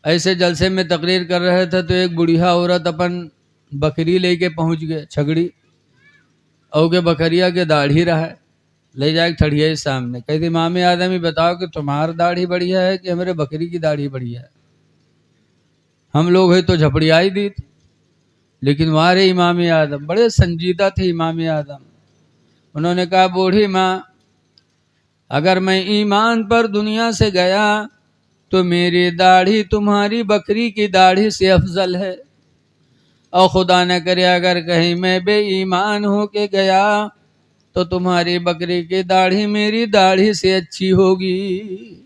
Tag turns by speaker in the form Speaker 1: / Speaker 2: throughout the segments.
Speaker 1: ऐसे जलसे में तकरीर कर रहे थे तो एक बुढ़िया औरत अपन बकरी लेके पहुंच गए, छगड़ी और के बकरिया के दाढ़ी रहा, ले जाए ठड़िया सामने, कहती इमाम आदम ही बताओ कि तुम्हारी दाढ़ी बढ़िया है कि हमारे बकरी की दाढ़ी बढ़िया है। हम लोग है तो झपड़िया ही दी थी, लेकिन वारे इमाम आदम बड़े संजीदा थे। इमाम आदम उन्होंने कहा बूढ़ी माँ, अगर मैं ईमान पर दुनिया से गया तो मेरी दाढ़ी तुम्हारी बकरी की दाढ़ी से अफजल है, और खुदा न करे अगर कहीं मैं बेईमान हो के गया तो तुम्हारी बकरी की दाढ़ी मेरी दाढ़ी से अच्छी होगी।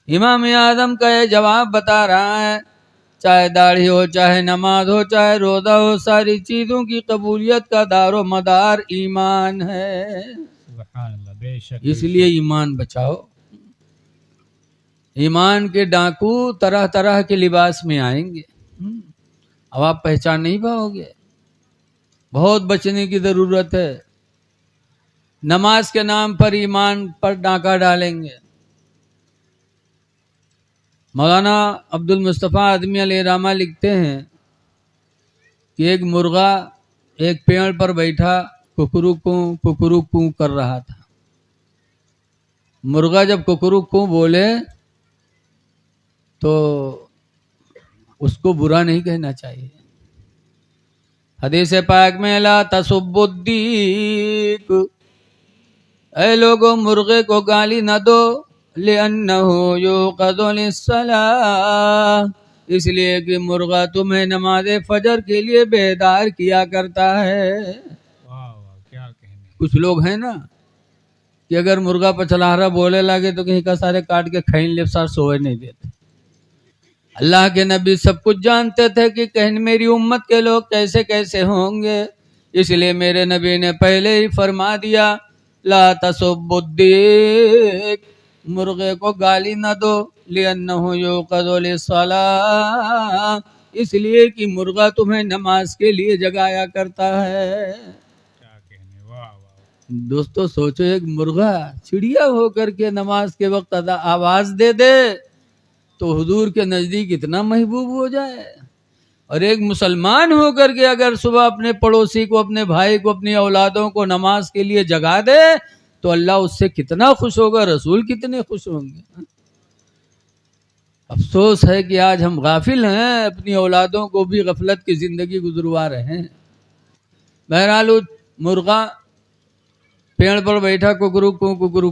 Speaker 1: इमाम आदम का ये जवाब बता रहा है, चाहे दाढ़ी हो, चाहे नमाज हो, चाहे रोजा हो, सारी चीजों की कबूलियत का दारो मदार ईमान है। इसलिए ईमान बचाओ। ईमान के डाकू तरह तरह के लिबास में आएंगे, अब आप पहचान नहीं पाओगे। बहुत बचने की जरूरत है। नमाज के नाम पर ईमान पर डाका डालेंगे। मौलाना अब्दुल मुस्तफ़ा आदमी अलैहिर्रहमा लिखते हैं कि एक मुर्गा एक पेड़ पर बैठा कुकरू कू कर रहा था। मुर्गा जब कुकरू कू बोले तो उसको बुरा नहीं कहना चाहिए। हदीस पाक में ला तसुब्बुद्दीक, ऐ लोगों मुर्गे को गाली न दो, लिअन्नहु युक़ज़ु लिस्सलाह, इसलिए कि मुर्गा तुम्हें नमाज फजर के लिए बेदार किया करता है। वाह वाह, क्या कहने। कुछ लोग हैं ना कि अगर मुर्गा पचलाहरा बोले लगे तो कहीं का सारे काट के खैन ले, सार सोए नहीं देते। अल्लाह के नबी सब कुछ जानते थे कि कहीं मेरी उम्मत के लोग कैसे कैसे होंगे, इसलिए मेरे नबी ने पहले ही फरमा दिया ला तसुब्बुद्दीक, मुर्गे को गाली न दो, लिअन्नहु युक़ज़ु लिस्सलाह, इसलिए कि मुर्गा तुम्हें नमाज के लिए जगाया करता है। क्या कहने। वाह वाह। दोस्तों सोचो, एक मुर्गा चिड़िया होकर के नमाज के वक्त आवाज दे दे तो हुजूर के नजदीक इतना महबूब हो जाए, और एक मुसलमान होकर के अगर सुबह अपने पड़ोसी को, अपने भाई को, अपनी औलादों को नमाज के लिए जगा दे तो अल्लाह उससे कितना खुश होगा, रसूल कितने खुश होंगे। अफसोस है कि आज हम गाफिल हैं, अपनी औलादों को भी गफलत की जिंदगी गुजरवा रहे हैं। बहरहाल मुर्गा पेड़ पर बैठा कुकरू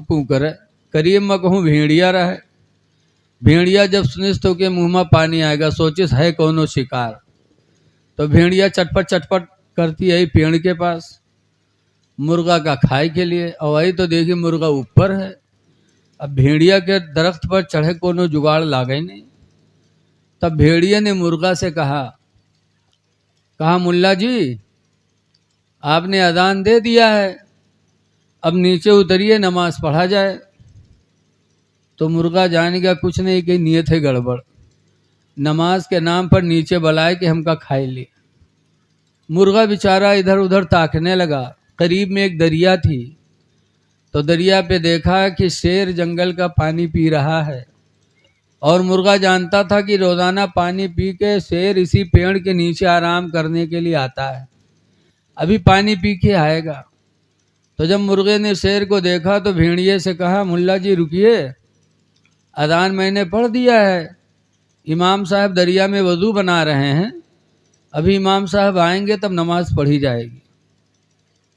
Speaker 1: कू करे, करीब में कहूँ भेड़िया रहे। भेड़िया जब सुनिस तो के मुंह में पानी आएगा, सोचिस है कौनो शिकार, तो भेड़िया चटपट चटपट करती है पेड़ के पास मुर्गा का खाए के लिए, और वही तो देखिए मुर्गा ऊपर है। अब भेड़िया के दरख्त पर चढ़े कोनो जुगाड़ लागे नहीं। तब भेड़िया ने मुर्गा से कहा मुल्ला जी, आपने अजान दे दिया है, अब नीचे उतरिए, नमाज पढ़ा जाए। तो मुर्गा जान गया कुछ नहीं कि नियत है गड़बड़, नमाज के नाम पर नीचे बुलाए कि हमका खाए लिए। मुर्गा बेचारा इधर उधर ताकने लगा। करीब में एक दरिया थी, तो दरिया पे देखा कि शेर जंगल का पानी पी रहा है, और मुर्गा जानता था कि रोजाना पानी पी के शेर इसी पेड़ के नीचे आराम करने के लिए आता है, अभी पानी पी के आएगा। तो जब मुर्गे ने शेर को देखा तो भेड़िए से कहा मुल्ला जी रुकिए, अजान मैंने पढ़ दिया है, इमाम साहब दरिया में वजू बना रहे हैं, अभी इमाम साहब आएंगे तब नमाज पढ़ी जाएगी।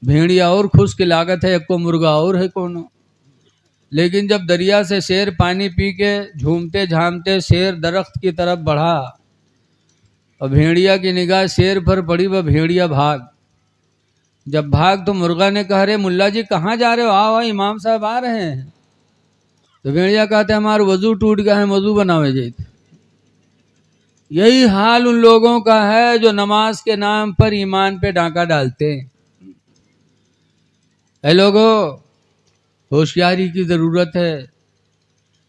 Speaker 1: भेड़िया और खुश की लागत है, एक को मुर्गा और है कोनो। लेकिन जब दरिया से शेर पानी पी के झूमते झामते शेर दरख्त की तरफ बढ़ा और भेड़िया की निगाह शेर पर पड़ी, वह भेड़िया भाग। जब भाग तो मुर्गा ने कहा रे मुल्ला जी कहाँ जा रहे हो, आओ इमाम साहब आ रहे हैं। तो भेड़िया कहते हमारा वजू टूट गया है, वजू बनावे जाते। यही हाल उन लोगों का है जो नमाज के नाम पर ईमान पे डाका डालते हैं। ऐ लोगों, होशियारी की जरूरत है।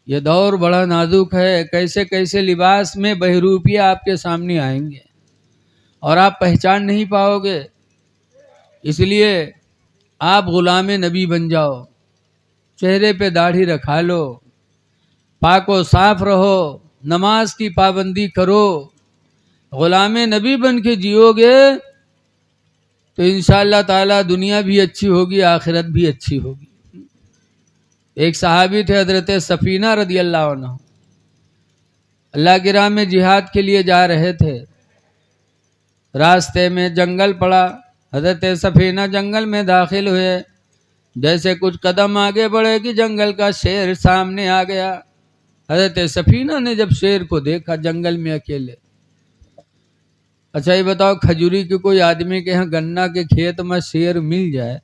Speaker 1: यह दौर बड़ा नाजुक है, कैसे कैसे लिबास में बहरूपिया आपके सामने आएंगे और आप पहचान नहीं पाओगे। इसलिए आप गुलाम नबी बन जाओ, चेहरे पे दाढ़ी रखा लो, पाको साफ रहो, नमाज की पाबंदी करो, गुलाम नबी बन के जियोगे तो इंशाअल्लाह ताला दुनिया भी अच्छी होगी, आखिरत भी अच्छी होगी। एक सहाबी थे हजरत सफीना रदी अल्लाह अन्हु, अल्लाह की राह में जिहाद के लिए जा रहे थे। रास्ते में जंगल पड़ा, हजरत सफीना जंगल में दाखिल हुए। जैसे कुछ कदम आगे बढ़े कि जंगल का शेर सामने आ गया। हजरत सफीना ने जब शेर को देखा जंगल में अकेले, अच्छा ये बताओ, खजूरी के कोई आदमी के यहाँ गन्ना के खेत में शेर मिल जाए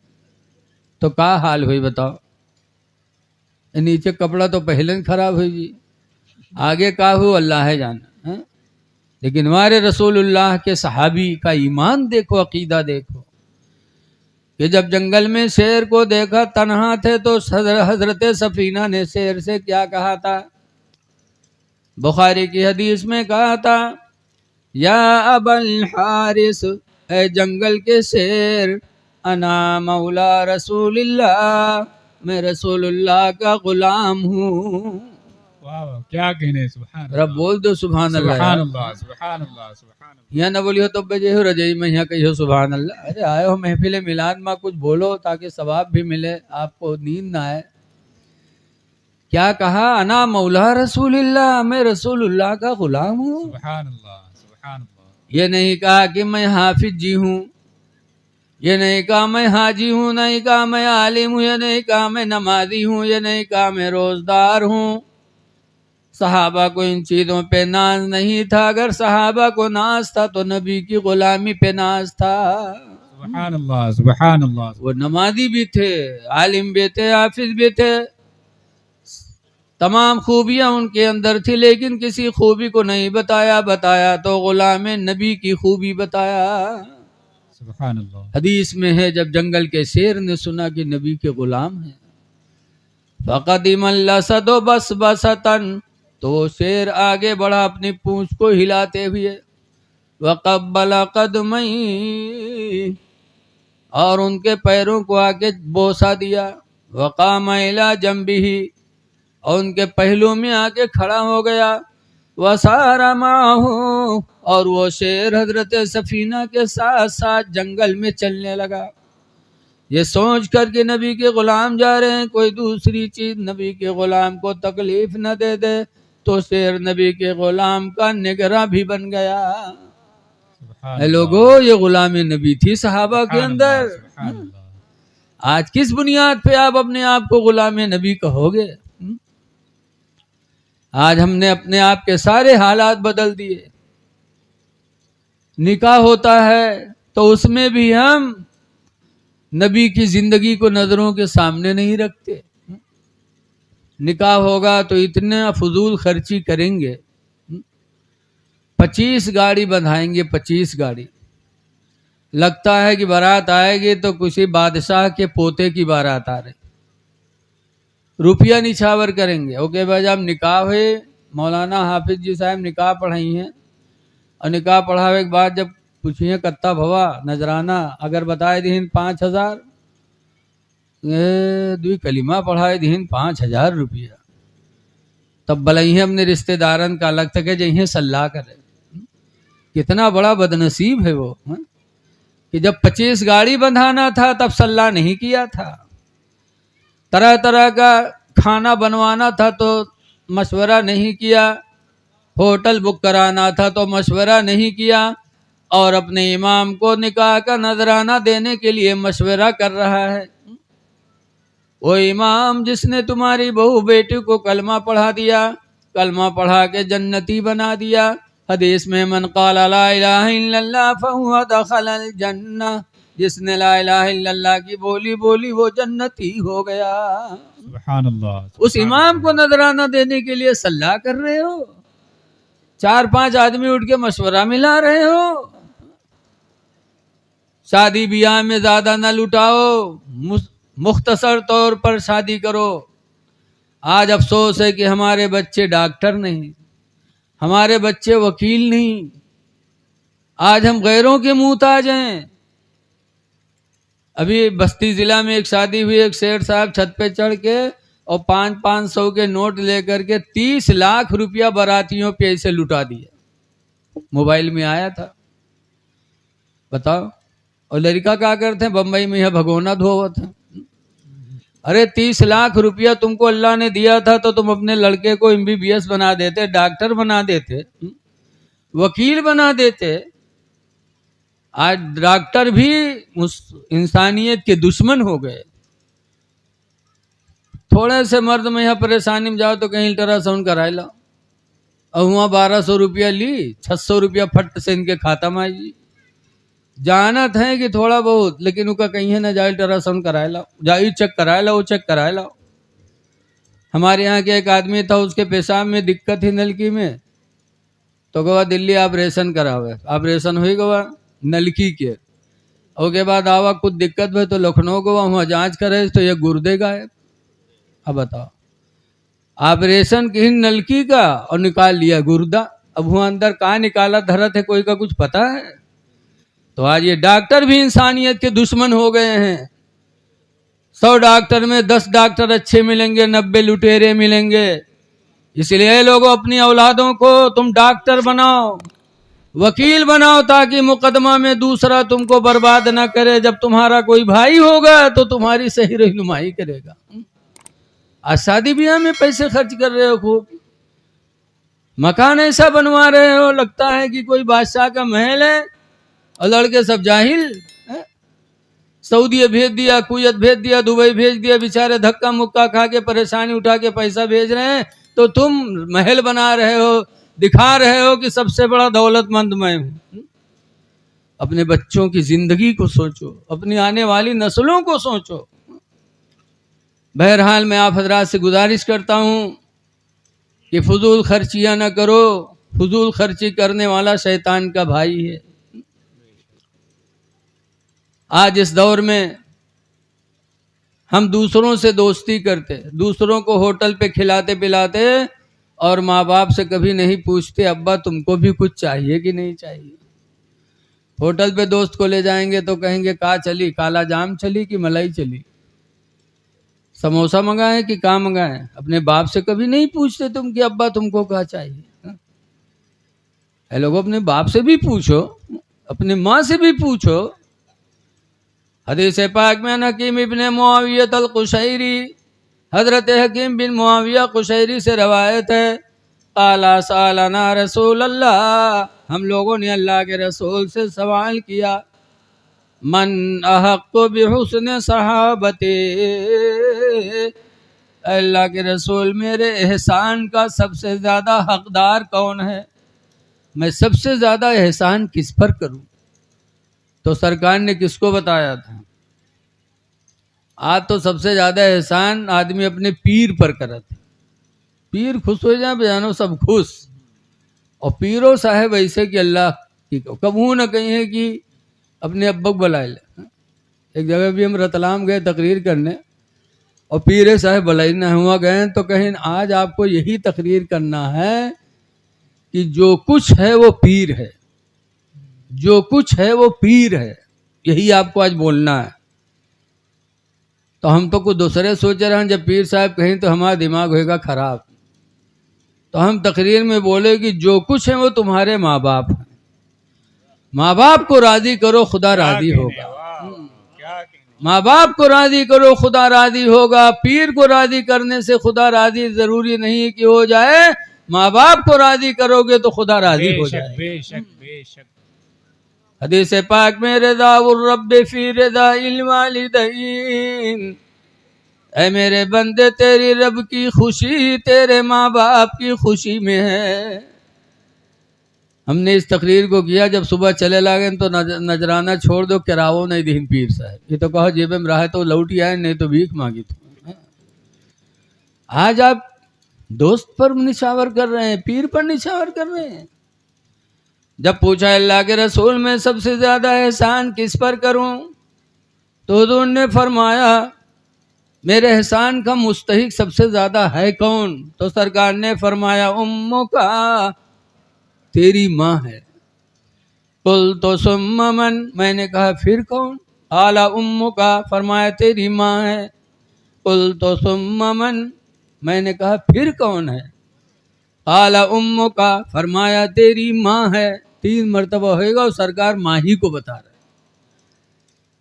Speaker 1: तो क्या हाल हुई बताओ। नीचे कपड़ा तो पहले ही खराब हुई जी, आगे का हो अल्लाह है जाना है? लेकिन हमारे रसूलुल्लाह के सहाबी का ईमान देखो, अकीदा देखो कि जब जंगल में शेर को देखा, तन्हा थे, तो हजरत सफीना ने शेर से क्या कहा था? बुखारी की हदीस में कहा था, या अबल हारिस, ए जंगल के शेर, अना मौला रसूलुल्लाह, मैं रसूलुल्लाह का गुलाम हूँ।
Speaker 2: वाह क्या कहने, सुभान
Speaker 1: रब बोल दो सुभान अल्लाह,
Speaker 2: सुभान अल्लाह, सुभान अल्लाह, सुभान अल्लाह।
Speaker 1: यहाँ न बोलियो तो बजे हो रजई में, यहाँ कहियो सुभान अल्लाह। अरे आए हो महफिल मिलाद में, कुछ बोलो ताकि सवाब भी मिले, आपको नींद ना आए। क्या कहा? अना मौला रसूलुल्लाह, मैं रसूलुल्लाह का गुलाम हूँ।
Speaker 2: सुभान अल्लाह, सुभान अल्लाह।
Speaker 1: ये नहीं कहा कि मैं हाफिज जी हूँ, ये नहीं कहा मैं हाजी हूँ, नहीं कहा मैं आलिम हूँ, ये नहीं कहा मैं नमाजी हूँ, ये नहीं कहा मैं रोजदार हूँ। सहाबा को इन चीजों पे नाज नहीं था। अगर सहाबा को नाज था तो नबी की गुलामी पे नाज था।
Speaker 2: सुभान अल्लाह, सुभान अल्लाह।
Speaker 1: वो नमाजी भी थे, आलिम भी थे, हाफिज भी थे, तमाम खूबियां उनके अंदर थी, लेकिन किसी खूबी को नहीं बताया। बताया तो गुलाम नबी की खूबी बताया।
Speaker 2: सुभान अल्लाह।
Speaker 1: हदीस में है, जब जंगल के शेर ने सुना कि नबी के गुलाम हैं, फ़क़दिमल असदो बस बसतन, तो वो शेर आगे बढ़ा अपनी पूंछ को हिलाते हुए, वक़ब्बल क़दमई, और उनके पैरों को आके बोसा दिया, वक़ाम इला जंबिही, और उनके पहलू में आके खड़ा हो गया, वसारा माहू, और वो शेर हजरत सफीना के साथ साथ जंगल में चलने लगा। ये सोच कर के नबी के गुलाम जा रहे हैं, कोई दूसरी चीज नबी के गुलाम को तकलीफ न दे दे, तो शेर नबी के गुलाम का निगरां भी बन गया। लोगों, ये गुलाम नबी थी सहाबा के अंदर। आज किस बुनियाद पे आप अपने आप को गुलाम नबी कहोगे? आज हमने अपने आप के सारे हालात बदल दिए। निकाह होता है तो उसमें भी हम नबी की जिंदगी को नजरों के सामने नहीं रखते। निकाह होगा तो इतने फजूल खर्ची करेंगे, 25 गाड़ी बंधाएंगे, 25 गाड़ी। लगता है कि बारात आएगी तो किसी बादशाह के पोते की बारात आ रही। रुपया निछावर करेंगे। ओके भाई, जब निकाह हुए, मौलाना हाफिज जी साहब निकाह पढ़ाई हैं, और निकाह पढ़ावे के बाद जब पूछिए कत्ता भवा नजराना, अगर बताए दीन 5000, दुई कलिमा पढ़ाए दीन 5000 रुपया, तब बलइहे अपने रिश्तेदारन का अलग तक जइहे सल्लाह करे। कितना बड़ा बदनसीब है वो, कि जब 25 गाड़ी बंधाना था तब सल्लाह नहीं किया था। तरह तरह का खाना बनवाना था तो मशवरा नहीं किया, होटल बुक कराना था तो मशवरा नहीं किया, और अपने इमाम को निकाह का नजराना देने के लिए मशवरा कर रहा है। वो इमाम जिसने तुम्हारी बहू बेटी को कलमा पढ़ा दिया, कलमा पढ़ा के जन्नती बना दिया। हदीस में मन क़ाल ला इलाहा इल्लल्लाह फहुवा दखलल जन्नह, जिसने ला इलाहा इल्लल्लाह की बोली बोली वो जन्नती हो गया।
Speaker 2: सुभान अल्लाह।
Speaker 1: उस इमाम को नजराना देने के लिए सल्लाह कर रहे हो, 4-5 आदमी उठ के मशवरा मिला रहे हो। शादी ब्याह में ज्यादा न लुटाओ, मुख्तसर तौर पर शादी करो। आज अफसोस है कि हमारे बच्चे डॉक्टर नहीं, हमारे बच्चे वकील नहीं। आज हम गैरों के मुहताज हैं। अभी बस्ती जिला में एक शादी हुई, एक सेठ साहब छत पे चढ़ के और 500 के नोट लेकर के 30 लाख रुपया बारातियों पे ऐसे लुटा दिया। मोबाइल में आया था, बताओ। और लड़का क्या करते हैं, बम्बई में यह भगोना धोवा था। अरे 30 लाख रुपया तुमको अल्लाह ने दिया था तो तुम अपने लड़के को MBBS बना देते, डॉक्टर बना देते, वकील बना देते। आज डॉक्टर भी उस इंसानियत के दुश्मन हो गए। थोड़े से मर्द में यहाँ परेशानी में जाओ तो कहीं अल्ट्रासाउंड कराए ला, और वहाँ 1200 रुपया ली, 600 रुपया फट से इनके खाता में आई। जानत है कि थोड़ा बहुत, लेकिन उनका कहीं है ना, जाए अल्ट्रासाउंड कराए ला, जाए चेक कराए ला, वो चेक कराए ला। हमारे यहाँ के एक आदमी था, उसके पेशाब में दिक्कत थी नलकी में, तो गवा दिल्ली ऑपरेशन करावे। ऑपरेशन हुई गवा नलकी के, उसके बाद आवा कुछ दिक्कत हुई तो लखनऊ गवा, वहाँ जांच करे तो ये गुर्दे गायब। अब बताओ, ऑपरेशन की नलकी का और निकाल लिया गुर्दा। अब वहाँ अंदर कहाँ निकाला धरत है, कोई का कुछ पता है? तो आज ये डॉक्टर भी इंसानियत के दुश्मन हो गए हैं। 100 डॉक्टर में 10 डॉक्टर अच्छे मिलेंगे, 90 लुटेरे मिलेंगे। इसलिए लोगों, अपनी औलादों को तुम डॉक्टर बनाओ, वकील बनाओ, ताकि मुकदमा में दूसरा तुमको बर्बाद ना करे। जब तुम्हारा कोई भाई होगा तो तुम्हारी सही रहनुमाई करेगा। आज शादी ब्याह में पैसे खर्च कर रहे हो, खूब मकान ऐसा बनवा रहे हो, लगता है कि कोई बादशाह का महल है, और लड़के सब जाहिल है। सऊदी भेज दिया, कुवैत भेज दिया, दुबई भेज दिया, बेचारे धक्का मुक्का खा के परेशानी उठा के पैसा भेज रहे हैं, तो तुम महल बना रहे हो, दिखा रहे हो कि सबसे बड़ा दौलतमंद मैं हूं। अपने बच्चों की जिंदगी को सोचो, अपनी आने वाली नस्लों को सोचो। बहरहाल मैं आप हजरात से गुजारिश करता हूं कि फजूल खर्चियां ना करो। फजूल खर्ची करने वाला शैतान का भाई है। आज इस दौर में हम दूसरों से दोस्ती करते, दूसरों को होटल पे खिलाते पिलाते, और माँ बाप से कभी नहीं पूछते अब्बा तुमको भी कुछ चाहिए कि नहीं चाहिए। होटल पे दोस्त को ले जाएंगे तो कहेंगे का चली, काला जाम चली कि मलाई चली, समोसा मंगाए कि का मंगाए। अपने बाप से कभी नहीं पूछते तुम कि अब्बा तुमको क्या चाहिए। है लोगों, अपने बाप से भी पूछो, अपने माँ से भी पूछो। हदीस पाक में हकीम इब्ने मुआविया अल कुशैरी, हजरत हकीम बिन मुआविया कुशैरी से रवायत है, आला सालाना रसूल अल्लाह, हम लोगों ने अल्लाह के रसूल से सवाल किया, मन अहक्कु बिहुस्न सहाबते, अल्लाह के रसूल मेरे एहसान का सबसे ज्यादा हकदार कौन है, मैं सबसे ज्यादा एहसान किस पर करूं। तो सरकार ने किसको बताया था? आज तो सबसे ज्यादा एहसान आदमी अपने पीर पर करत है। पीर खुश हो जाए बजानो सब खुश, और पीरो साहेब ऐसे कि अल्लाह की कबू न कहे कि अपने अब्बा को बुलाए ले। एक जगह भी हम रतलाम गए तकरीर करने, और पीर साहेब बुलाई ना हुआ गए, तो कहें आज आपको यही तकरीर करना है कि जो कुछ है वो पीर है, जो कुछ है वो पीर है, यही आपको आज बोलना है। तो हम तो कुछ दूसरे सोच रहे हैं, जब पीर साहब कहें तो हमारा दिमाग होएगा खराब। तो हम तकरीर में बोले कि जो कुछ है वो तुम्हारे माँ बाप हैं, माँ बाप को राजी करो खुदा राजी होगा। माँ बाप को राजी करो खुदा राजी होगा। पीर को राजी करने से खुदा राजी जरूरी नहीं कि हो जाए, माँ बाप को राजी करोगे तो खुदा राजी हो जाए।
Speaker 2: बेशक बेशक।
Speaker 1: हदीस पाक में रिज़ाउर रब्ब फी रिज़ाइल वालिदैन, ऐ मेरे बंदे तेरी रब की खुशी तेरे माँ बाप की खुशी में है। हमने इस तकरीर को किया जब सुबह चले लागे तो नजराना छोड़ दो, किराओ नहीं दीन पीर साहब, ये तो कहो जेब में रहा तो लौट ही आए, नहीं तो भीख मांगी तो। आज आप दोस्त पर निछावर कर रहे हैं, पीर पर निछावर कर रहे हैं। जब पूछा अल्लाह के रसूल में सबसे ज्यादा एहसान किस पर करूं, तो हुजूर ने फरमाया मेरे एहसान का मुस्तहिक सबसे ज्यादा है कौन? तो सरकार ने फरमाया उम्मो का, तेरी माँ है। कुल तो सुम्मा मन, मैंने कहा फिर कौन? आला उम्मो का, फरमाया तेरी माँ है। कुल तो सुम्मा मन, मैंने कहा फिर कौन है? काला उम्मु का, फरमाया तेरी माँ है। 3 मरतबा होएगा और सरकार माँ ही को बता रहे।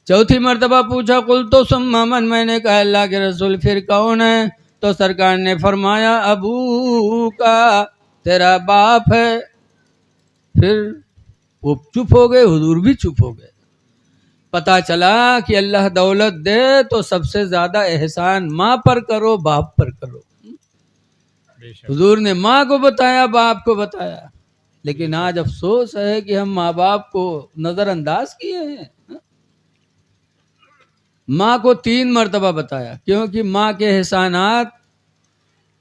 Speaker 1: चौथी मरतबा पूछा कुल तो सुम्मा मन, मैंने कहा अल्लाह के रसूल फिर कौन है? तो सरकार ने फरमाया अबू का, तेरा बाप है। फिर वो चुप हो गए, हुजूर भी चुप हो गए। पता चला कि अल्लाह दौलत दे तो सबसे ज्यादा एहसान माँ पर करो, बाप पर करो। हुजूर ने माँ को बताया, बाप को बताया, लेकिन आज अफसोस है कि हम माँ बाप को नजरअंदाज किए हैं। माँ को 3 मरतबा बताया, क्योंकि माँ के एहसानात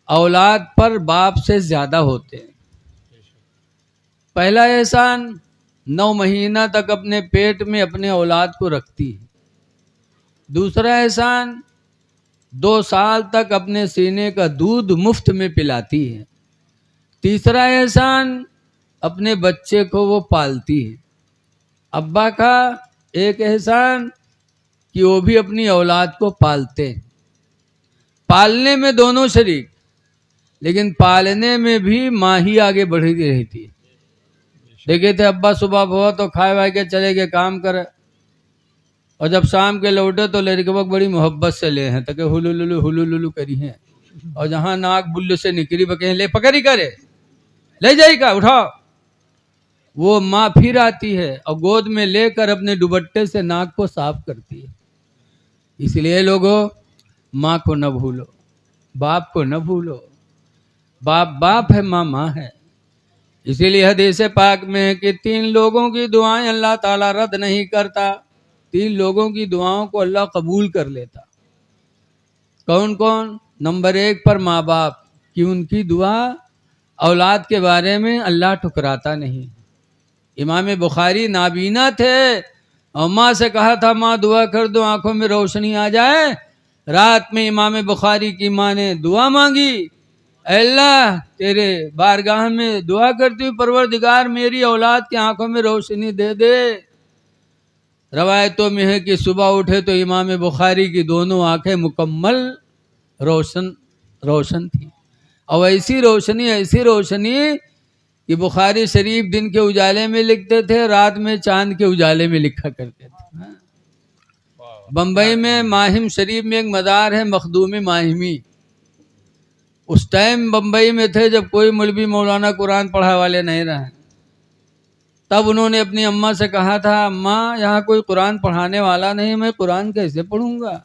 Speaker 1: औलाद पर बाप से ज्यादा होते हैं। पहला एहसान 9 महीना तक अपने पेट में अपने औलाद को रखती है। दूसरा एहसान 2 साल तक अपने सीने का दूध मुफ्त में पिलाती है। तीसरा एहसान अपने बच्चे को वो पालती है। अब्बा का एक एहसान कि वो भी अपनी औलाद को पालते हैं। पालने में दोनों शरीक, लेकिन पालने में भी माँ ही आगे बढ़ी रहती है। देखे थे अब्बा सुबह हुआ तो खाए वाए के चले गए काम करे, और जब शाम के लौटे तो लड़के वक्त बड़ी मोहब्बत से ले हैं, तक हुलुलुलु करी हैं, और जहाँ नाक बुल्लू से निकली बके ले पकड़ी करे, ले जाएगा उठाओ। वो माँ फिर आती है और गोद में लेकर अपने दुपट्टे से नाक को साफ करती है। इसलिए लोगों, माँ को न भूलो, बाप को न भूलो। बाप बाप है, माँ माँ है। इसीलिए हदीस पाक में है कि 3 लोगों की दुआएं अल्लाह ताला रद्द नहीं करता। 3 लोगों की दुआओं को अल्लाह कबूल कर लेता। कौन कौन? नंबर 1 पर माँ बाप कि उनकी दुआ औलाद के बारे में अल्लाह ठुकराता नहीं। इमाम बुखारी नाबीना थे और माँ से कहा था माँ दुआ कर दो आंखों में रोशनी आ जाए। रात में इमाम बुखारी की माँ ने दुआ मांगी, अल्लाह तेरे बारगाह में दुआ करती हूँ परवरदिगार मेरी औलाद की आंखों में रोशनी दे दे। रवायतों में है कि सुबह उठे तो इमाम बुखारी की दोनों आंखें मुकम्मल रोशन थी, और ऐसी रोशनी कि बुखारी शरीफ दिन के उजाले में लिखते थे, रात में चांद के उजाले में लिखा करते थे। बम्बई में माहिम शरीफ में एक मज़ार है मखदूम माहिमी। उस टाइम बम्बई में थे जब कोई मौलवी मौलाना कुरान पढ़ा वाले नहीं रहे। तब उन्होंने अपनी अम्मा से कहा था अम्मा यहाँ कोई कुरान पढ़ाने वाला नहीं, मैं कुरान कैसे पढ़ूंगा?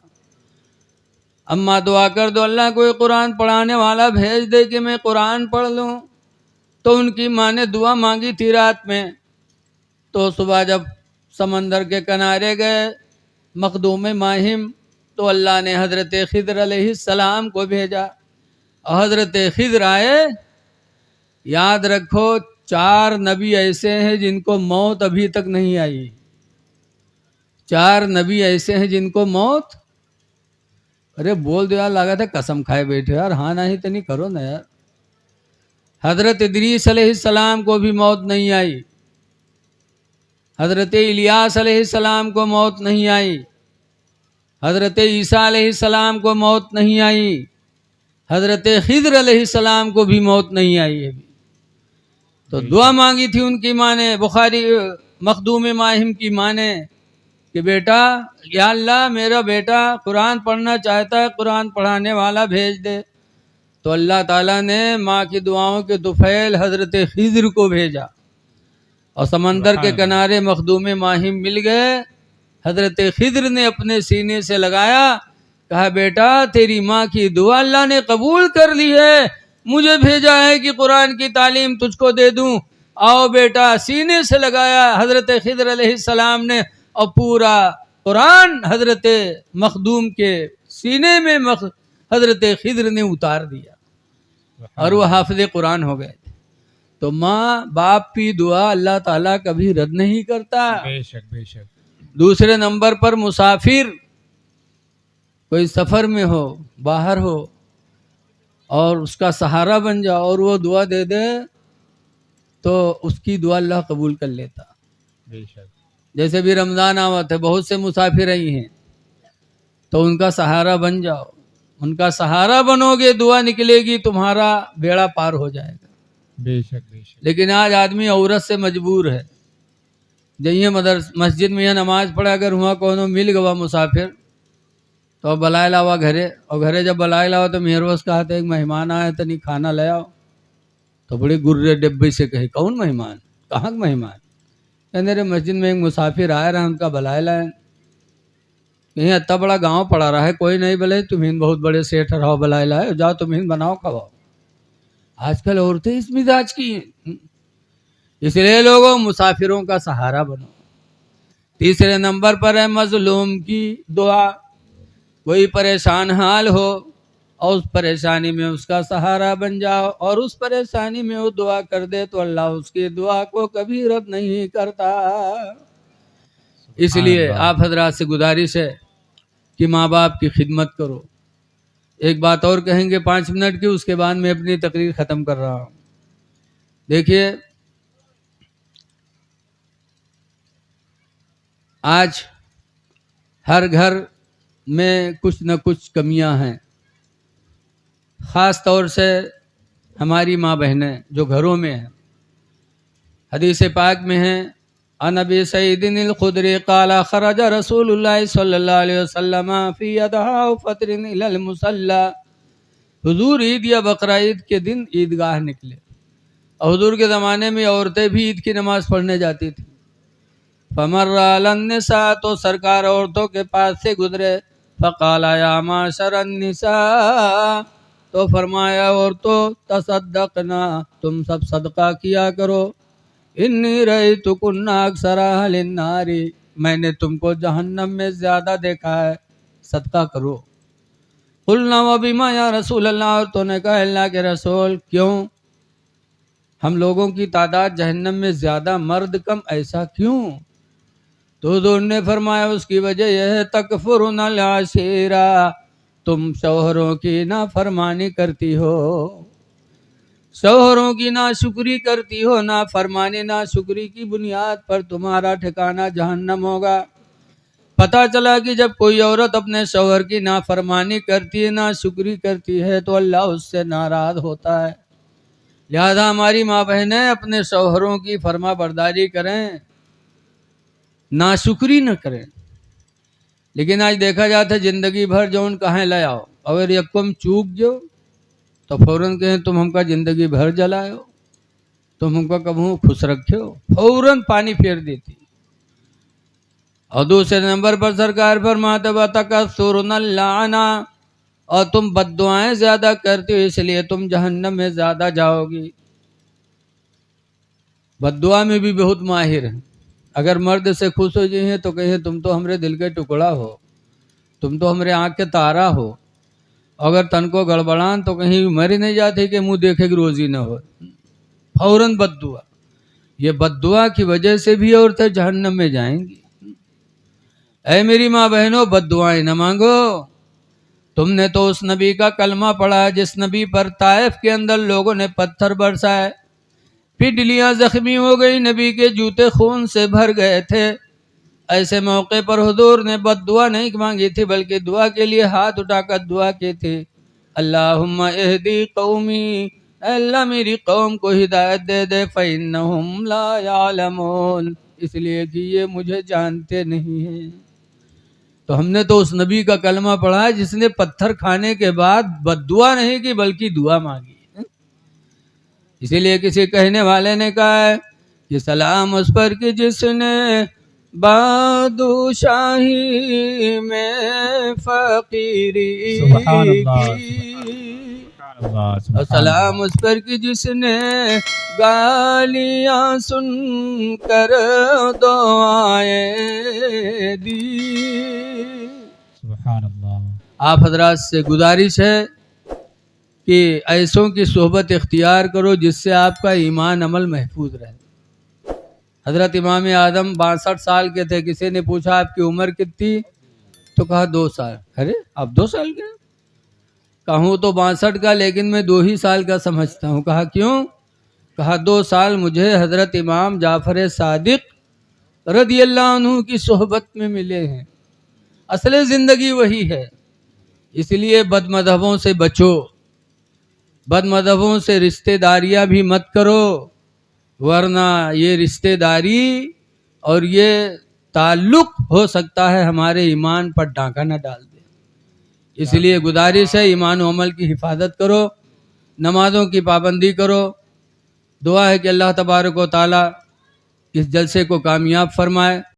Speaker 1: अम्मा दुआ कर दो अल्लाह कोई कुरान पढ़ाने वाला भेज दे कि मैं कुरान पढ़ लूँ। तो उनकी माँ ने दुआ मांगी थी रात में। तो सुबह जब समंदर के किनारे गए मखदूम माहिम, तो अल्लाह ने हज़रत खिद्र अलैहिस्सलाम को भेजा। और हज़रत खिद्र आए। याद रखो 4 नबी ऐसे हैं जिनको मौत अभी तक नहीं आई। 4 नबी ऐसे हैं जिनको मौत, अरे बोल दो यार, लगा था कसम खाए बैठे यार, हाँ नहीं तो नहीं करो ना यार। हज़रत इदरीस अलैहिस्सलाम को भी मौत नहीं आई। हज़रत इलियास अलैहिस्सलाम को मौत नहीं आई। हज़रत ईसा अलैहिस्सलाम को मौत नहीं आई। हज़रत खिद्र अलैहिस्सलाम को भी मौत नहीं आई अभी। तो दुआ मांगी थी उनकी माँ ने, बुखारी मखदूम माहिम की माँ ने, कि बेटा या अल्लाह मेरा बेटा कुरान पढ़ना चाहता है, कुरान पढ़ाने वाला भेज दे। तो अल्लाह ताला ने माँ की दुआओं के तुफैल हज़रत खिद्र को भेजा, और समंदर के किनारे मखदूम माहिम मिल गए। हज़रत खिद्र ने अपने सीने से लगाया, कहा बेटा तेरी माँ की दुआ अल्लाह ने कबूल कर ली है, मुझे भेजा है कि कुरान की तालीम तुझको दे दूं। आओ बेटा, सीने से लगाया हज़रत खिद्र अलैहिस्सलाम ने, और पूरा कुरान हज़रत मखदूम के सीने में हज़रत खिद्र ने उतार दिया, और वो हाफिज़ कुरान हो गए। तो माँ बाप की दुआ अल्लाह ताला कभी रद्द नहीं करता।
Speaker 2: बेशक बेशक।
Speaker 1: दूसरे नंबर पर मुसाफिर कोई सफ़र में हो, बाहर हो, और उसका सहारा बन जाओ और वो दुआ दे दे, तो उसकी दुआ अल्लाह कबूल कर लेता।
Speaker 2: बेशक।
Speaker 1: जैसे भी रमज़ान आवत है, बहुत से मुसाफिर आई हैं, तो उनका सहारा बन जाओ, उनका सहारा बनोगे, दुआ निकलेगी, तुम्हारा बेड़ा पार हो जाएगा।
Speaker 2: बेशक बेशक।
Speaker 1: लेकिन आज आदमी औरत से मजबूर है। जइए मस्जिद में यह नमाज पढ़ा, अगर हुआ कोनो मिल गवा मुसाफिर तो बुलाए लावा घरे, और घरे जब बुलाए लावा तो मेहरवस कहा था एक मेहमान आया तनी खाना ले आओ, तो बड़े गुर्रे डिब्बे से कहे कौन मेहमान, कहाँ का मेहमान? कहने रे मस्जिद में एक मुसाफिर आए रहा, उनका बुलाए लाए। कहीं इतना बड़ा गांव पड़ा रहा है, कोई नहीं बोले तुम्हें बहुत बड़े सेठ रहो बुलाए लाए, जाओ तुम्हें बनाओ खवाओ। आजकल औरतें इस मिजाज की हैं। इसलिए लोगों मुसाफिरों का सहारा बनो। तीसरे नंबर पर है मजलूम की दुआ। कोई परेशान हाल हो और उस परेशानी में उसका सहारा बन जाओ और उस परेशानी में वो दुआ कर दे तो अल्लाह उसकी दुआ को कभी रद्द नहीं करता। इसलिए आप हजरात से गुजारिश है कि माँ बाप की खिदमत करो। एक बात और कहेंगे 5 मिनट की, उसके बाद मैं अपनी तकरीर ख़त्म कर रहा हूँ। देखिए, आज हर घर में कुछ न कुछ कमियां हैं, ख़ास तौर से हमारी माँ बहनें जो घरों में हैं। हदीस पाक में है, अनबी सईदिन खुदरी काला खरज रसूलुल्लाह सल्लल्लाहु अलैहि वसल्लम फी अदहा फतरिन इलल मुसल्ला। हुजूर ईद या बकरा ईद के दिन ईदगाह निकले। और हुजूर के ज़माने में औरतें भी ईद की नमाज़ पढ़ने जाती थी। फमर्रा अलन्निसा, तो सरकार औरतों के पास से गुजरे। फ़क़ाला या माशरन निसा, तो फरमाया औरतों तसद्दक़ना, तुम सब सदका किया करो। इन्नी रअयतुकुन्ना अक्सरा अहलिन नारी, मैंने तुमको जहन्नम में ज़्यादा देखा है, सदका करो। कुलना व बिमा या रसूल अल्लाह, और तूने कहा अल्लाह के रसूल क्यों? हम लोगों की तादाद जहन्नम में ज़्यादा, मर्द कम, ऐसा क्यों? तो हुजूर ने फरमाया उसकी वजह यह है तकफुरुनल आशीरा, तुम शौहरों की नाफरमानी करती हो, शौहरों की नाशुक्री करती हो। नाफरमानी नाशुक्री की बुनियाद पर तुम्हारा ठिकाना जहन्नम होगा। पता चला कि जब कोई औरत अपने शौहर की नाफरमानी करती है, नाशुक्री करती है, तो अल्लाह उससे नाराज़ होता है। लिहाजा हमारी माँ बहनें अपने शौहरों की फरमा बरदारी करें, नाशुक्री न करें। लेकिन आज देखा जाता है ज़िंदगी भर जौन कहें ले आओ, अगर यकम चूक जो तो फौरन कहें तुम हमका ज़िंदगी भर जलायो, तुम हमका कबहू खुश रखो, फौरन पानी फेर देती। और दूसरे नंबर पर सरकार फरमाते वतकस्सुरुनल लाना, और तुम बद्दुआएं ज़्यादा करती हो, इसलिए तुम जहन्नम में ज़्यादा जाओगी। बद्दुआ में भी बहुत माहिर है। अगर मर्द से खुश हो जाइए तो कहे तुम तो हमरे दिल के टुकड़ा हो, तुम तो हमरे आँख के तारा हो। अगर तन को गड़बड़ान तो कहीं मर नहीं जाते कि मुंह देखे कि रोजी न हो, फौरन बद्दुआ। ये बद्दुआ की वजह से भी औरतें जहन्नम में जाएंगी। ऐ मेरी माँ बहनों, बद्दुआएं न मांगो। तुमने तो उस नबी का कलमा पढ़ा जिस नबी पर ताइफ के अंदर लोगों ने पत्थर बरसाए, पिंडलियां जख्मी हो गई, नबी के जूते खून से भर गए थे। ऐसे मौके पर हुजूर ने बद्दुआ नहीं मांगी थी, बल्कि दुआ के लिए हाथ उठाकर दुआ की थी, अल्लाहुम्मा इहदी कौमी, अल्लाह मेरी कौम को हिदायत दे दे, फ़इन्नहुम ला यालमून, इसलिए कि ये मुझे जानते नहीं हैं। तो हमने तो उस नबी का कलमा पढ़ा है जिसने पत्थर खाने के बाद बद्दुआ नहीं की बल्कि दुआ मांगी। इसीलिए किसी कहने वाले ने कहा है कि सलाम उस पर कि जिसने बादशाही में फकीरी की, और सलाम उस पर कि जिसने गालियां सुनकर दुआएं दी। आप हजरात से गुजारिश है कि ऐसों की सोहबत इख्तियार करो जिससे आपका ईमान अमल महफूज रहे। हजरत इमाम आदम 62 साल के थे। किसी ने पूछा आपकी उम्र कितनी, तो कहा 2 साल। अरे आप 2 साल के? कहूँ तो 62 का, लेकिन मैं 2 ही साल का समझता हूँ। कहा क्यों? कहा 2 साल मुझे हजरत इमाम जाफर सादिक रदियल्लाहु अन्हु की सोहबत में मिले हैं। असली ज़िंदगी वही है। इसलिए बदमज़हबों से बचो, बदमज़हबों से रिश्तेदारियां भी मत करो, वरना ये रिश्तेदारी और ये ताल्लुक हो सकता है हमारे ईमान पर डांका न डाल दे। इसलिए गुजारिश है, ईमान और अमल की हिफाजत करो, नमाज़ों की पाबंदी करो। दुआ है कि अल्लाह तबारक व तआला इस जलसे को कामयाब फरमाए।